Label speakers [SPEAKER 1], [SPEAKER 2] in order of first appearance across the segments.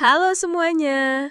[SPEAKER 1] Halo semuanya.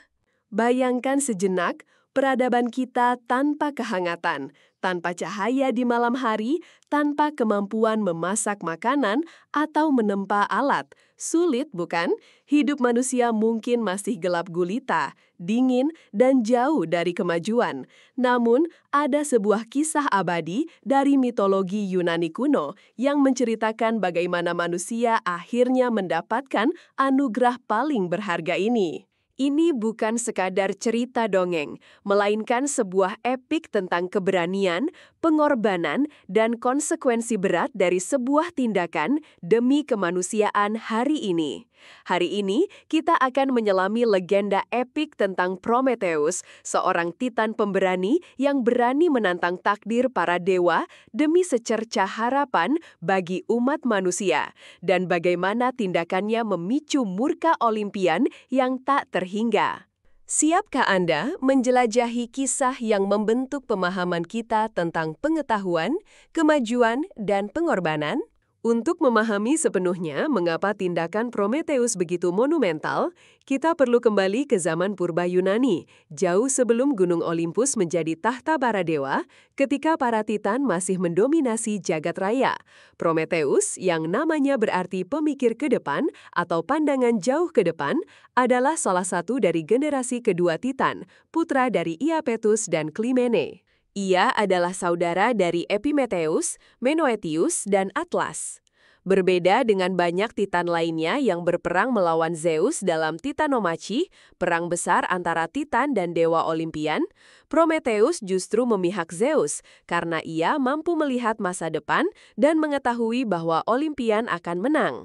[SPEAKER 1] Bayangkan sejenak peradaban kita tanpa kehangatan, tanpa cahaya di malam hari, tanpa kemampuan memasak makanan atau menempa alat. Sulit, bukan? Hidup manusia mungkin masih gelap gulita, dingin, dan jauh dari kemajuan. Namun, ada sebuah kisah abadi dari mitologi Yunani kuno yang menceritakan bagaimana manusia akhirnya mendapatkan anugerah paling berharga ini. Ini bukan sekadar cerita dongeng, melainkan sebuah epik tentang keberanian, pengorbanan, dan konsekuensi berat dari sebuah tindakan demi kemanusiaan hari ini. Hari ini, kita akan menyelami legenda epik tentang Prometheus, seorang titan pemberani yang berani menantang takdir para dewa demi secercah harapan bagi umat manusia, dan bagaimana tindakannya memicu murka Olimpian yang tak terhingga. Siapkah Anda menjelajahi kisah yang membentuk pemahaman kita tentang pengetahuan, kemajuan, dan pengorbanan? Untuk memahami sepenuhnya mengapa tindakan Prometheus begitu monumental, kita perlu kembali ke zaman purba Yunani, jauh sebelum Gunung Olympus menjadi tahta para dewa, ketika para titan masih mendominasi jagat raya. Prometheus, yang namanya berarti pemikir ke depan atau pandangan jauh ke depan, adalah salah satu dari generasi kedua titan, putra dari Iapetus dan Clymene. Ia adalah saudara dari Epimetheus, Menoetius, dan Atlas. Berbeda dengan banyak titan lainnya yang berperang melawan Zeus dalam Titanomachi, perang besar antara titan dan dewa Olimpian, Prometheus justru memihak Zeus karena ia mampu melihat masa depan dan mengetahui bahwa Olimpian akan menang.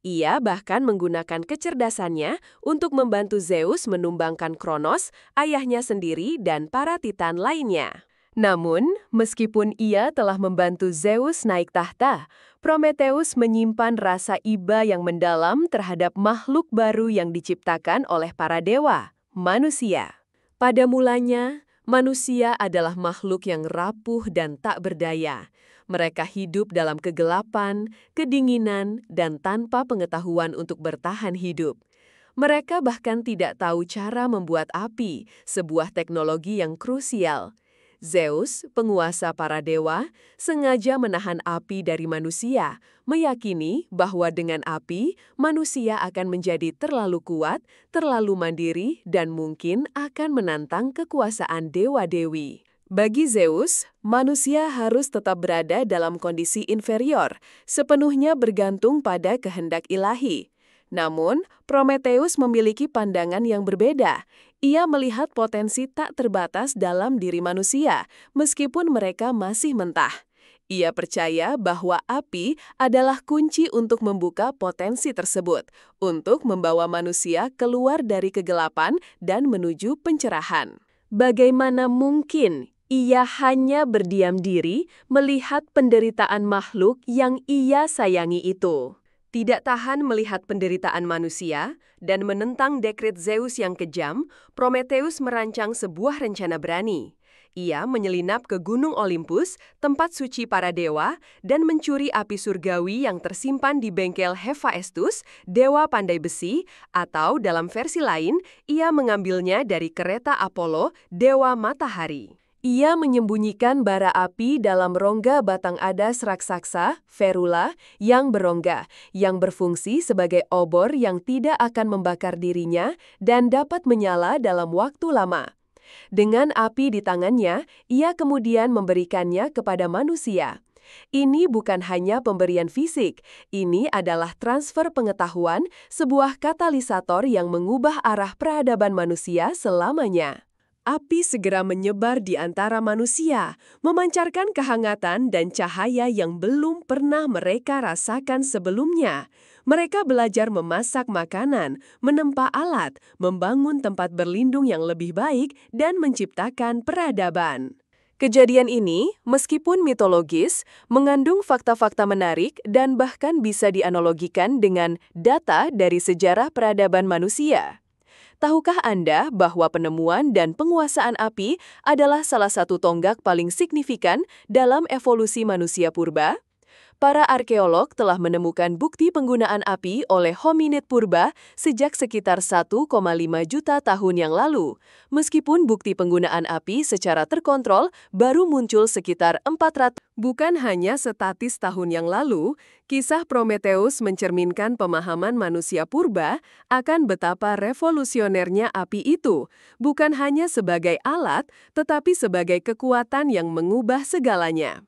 [SPEAKER 1] Ia bahkan menggunakan kecerdasannya untuk membantu Zeus menumbangkan Kronos, ayahnya sendiri, dan para titan lainnya. Namun, meskipun ia telah membantu Zeus naik tahta, Prometheus menyimpan rasa iba yang mendalam terhadap makhluk baru yang diciptakan oleh para dewa, manusia. Pada mulanya, manusia adalah makhluk yang rapuh dan tak berdaya. Mereka hidup dalam kegelapan, kedinginan, dan tanpa pengetahuan untuk bertahan hidup. Mereka bahkan tidak tahu cara membuat api, sebuah teknologi yang krusial. Zeus, penguasa para dewa, sengaja menahan api dari manusia, meyakini bahwa dengan api, manusia akan menjadi terlalu kuat, terlalu mandiri, dan mungkin akan menantang kekuasaan dewa-dewi. Bagi Zeus, manusia harus tetap berada dalam kondisi inferior, sepenuhnya bergantung pada kehendak ilahi. Namun, Prometheus memiliki pandangan yang berbeda. Ia melihat potensi tak terbatas dalam diri manusia, meskipun mereka masih mentah. Ia percaya bahwa api adalah kunci untuk membuka potensi tersebut, untuk membawa manusia keluar dari kegelapan dan menuju pencerahan. Bagaimana mungkin ia hanya berdiam diri melihat penderitaan makhluk yang ia sayangi itu? Tidak tahan melihat penderitaan manusia dan menentang dekret Zeus yang kejam, Prometheus merancang sebuah rencana berani. Ia menyelinap ke Gunung Olympus, tempat suci para dewa, dan mencuri api surgawi yang tersimpan di bengkel Hephaestus, dewa pandai besi, atau dalam versi lain, ia mengambilnya dari kereta Apollo, dewa matahari. Ia menyembunyikan bara api dalam rongga batang adas raksasa, Ferula, yang berongga, yang berfungsi sebagai obor yang tidak akan membakar dirinya dan dapat menyala dalam waktu lama. Dengan api di tangannya, ia kemudian memberikannya kepada manusia. Ini bukan hanya pemberian fisik, ini adalah transfer pengetahuan, sebuah katalisator yang mengubah arah peradaban manusia selamanya. Api segera menyebar di antara manusia, memancarkan kehangatan dan cahaya yang belum pernah mereka rasakan sebelumnya. Mereka belajar memasak makanan, menempa alat, membangun tempat berlindung yang lebih baik, dan menciptakan peradaban. Kejadian ini, meskipun mitologis, mengandung fakta-fakta menarik dan bahkan bisa dianalogikan dengan data dari sejarah peradaban manusia. Tahukah Anda bahwa penemuan dan penguasaan api adalah salah satu tonggak paling signifikan dalam evolusi manusia purba? Para arkeolog telah menemukan bukti penggunaan api oleh hominid purba sejak sekitar 1,5 juta tahun yang lalu. Meskipun bukti penggunaan api secara terkontrol baru muncul sekitar 400. Bukan hanya statis tahun yang lalu, kisah Prometheus mencerminkan pemahaman manusia purba akan betapa revolusionernya api itu, bukan hanya sebagai alat, tetapi sebagai kekuatan yang mengubah segalanya.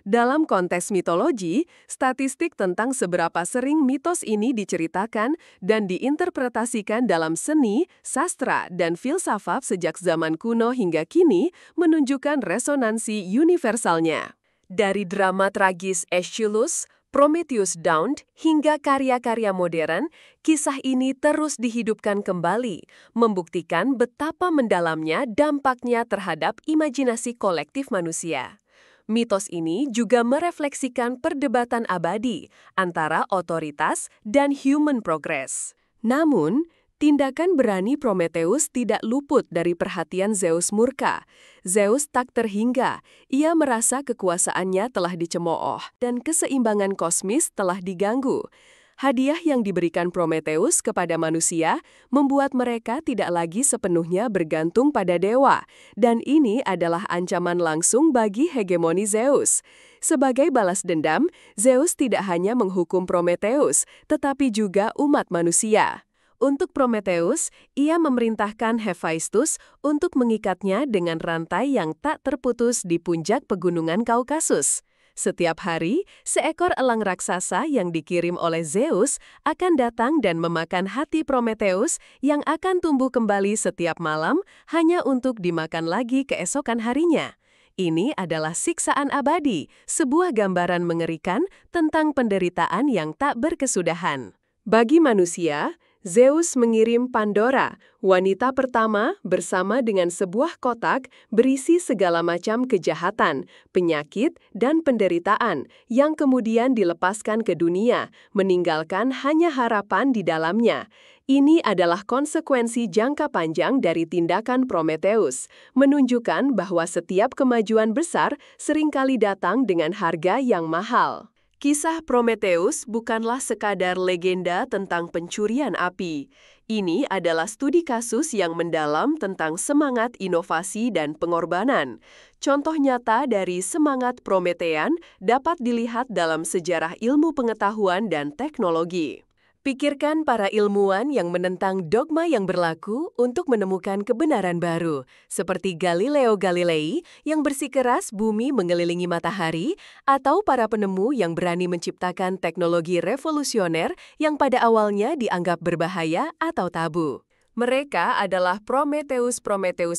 [SPEAKER 1] Dalam konteks mitologi, statistik tentang seberapa sering mitos ini diceritakan dan diinterpretasikan dalam seni, sastra, dan filsafat sejak zaman kuno hingga kini menunjukkan resonansi universalnya. Dari drama tragis Aeschylus, Prometheus Bound, hingga karya-karya modern, kisah ini terus dihidupkan kembali, membuktikan betapa mendalamnya dampaknya terhadap imajinasi kolektif manusia. Mitos ini juga merefleksikan perdebatan abadi antara otoritas dan human progress. Namun, tindakan berani Prometheus tidak luput dari perhatian Zeus murka. Zeus tak terhingga, ia merasa kekuasaannya telah dicemooh dan keseimbangan kosmis telah diganggu. Hadiah yang diberikan Prometheus kepada manusia membuat mereka tidak lagi sepenuhnya bergantung pada dewa, dan ini adalah ancaman langsung bagi hegemoni Zeus. Sebagai balas dendam, Zeus tidak hanya menghukum Prometheus, tetapi juga umat manusia. Untuk Prometheus, ia memerintahkan Hephaestus untuk mengikatnya dengan rantai yang tak terputus di puncak pegunungan Kaukasus. Setiap hari, seekor elang raksasa yang dikirim oleh Zeus akan datang dan memakan hati Prometheus yang akan tumbuh kembali setiap malam hanya untuk dimakan lagi keesokan harinya. Ini adalah siksaan abadi, sebuah gambaran mengerikan tentang penderitaan yang tak berkesudahan. Bagi manusia, Zeus mengirim Pandora, wanita pertama, bersama dengan sebuah kotak berisi segala macam kejahatan, penyakit, dan penderitaan yang kemudian dilepaskan ke dunia, meninggalkan hanya harapan di dalamnya. Ini adalah konsekuensi jangka panjang dari tindakan Prometheus, menunjukkan bahwa setiap kemajuan besar seringkali datang dengan harga yang mahal. Kisah Prometheus bukanlah sekadar legenda tentang pencurian api. Ini adalah studi kasus yang mendalam tentang semangat inovasi dan pengorbanan. Contoh nyata dari semangat Promethean dapat dilihat dalam sejarah ilmu pengetahuan dan teknologi. Pikirkan para ilmuwan yang menentang dogma yang berlaku untuk menemukan kebenaran baru, seperti Galileo Galilei yang bersikeras bumi mengelilingi matahari, atau para penemu yang berani menciptakan teknologi revolusioner yang pada awalnya dianggap berbahaya atau tabu. Mereka adalah Prometheus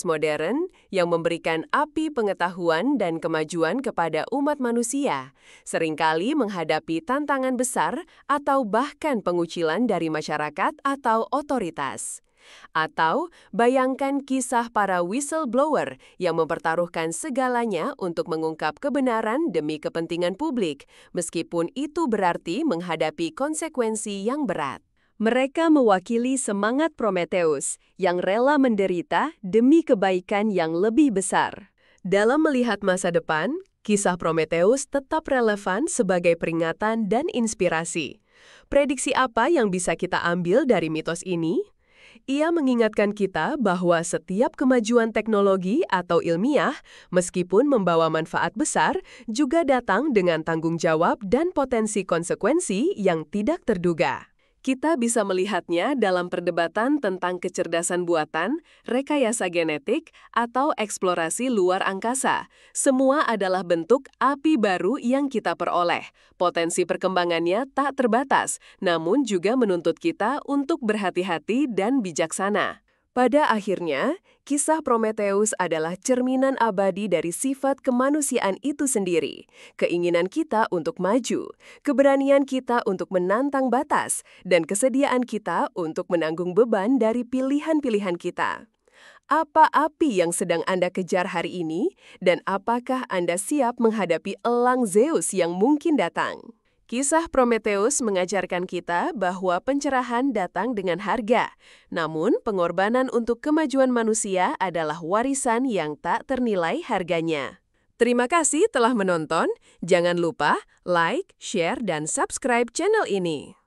[SPEAKER 1] modern yang memberikan api pengetahuan dan kemajuan kepada umat manusia, seringkali menghadapi tantangan besar atau bahkan pengucilan dari masyarakat atau otoritas. Atau bayangkan kisah para whistleblower yang mempertaruhkan segalanya untuk mengungkap kebenaran demi kepentingan publik, meskipun itu berarti menghadapi konsekuensi yang berat. Mereka mewakili semangat Prometheus yang rela menderita demi kebaikan yang lebih besar. Dalam melihat masa depan, kisah Prometheus tetap relevan sebagai peringatan dan inspirasi. Prediksi apa yang bisa kita ambil dari mitos ini? Ia mengingatkan kita bahwa setiap kemajuan teknologi atau ilmiah, meskipun membawa manfaat besar, juga datang dengan tanggung jawab dan potensi konsekuensi yang tidak terduga. Kita bisa melihatnya dalam perdebatan tentang kecerdasan buatan, rekayasa genetik, atau eksplorasi luar angkasa. Semua adalah bentuk api baru yang kita peroleh. Potensi perkembangannya tak terbatas, namun juga menuntut kita untuk berhati-hati dan bijaksana. Pada akhirnya, kisah Prometheus adalah cerminan abadi dari sifat kemanusiaan itu sendiri. Keinginan kita untuk maju, keberanian kita untuk menantang batas, dan kesediaan kita untuk menanggung beban dari pilihan-pilihan kita. Apa api yang sedang Anda kejar hari ini, dan apakah Anda siap menghadapi elang Zeus yang mungkin datang? Kisah Prometheus mengajarkan kita bahwa pencerahan datang dengan harga, namun pengorbanan untuk kemajuan manusia adalah warisan yang tak ternilai harganya. Terima kasih telah menonton. Jangan lupa like, share, dan subscribe channel ini.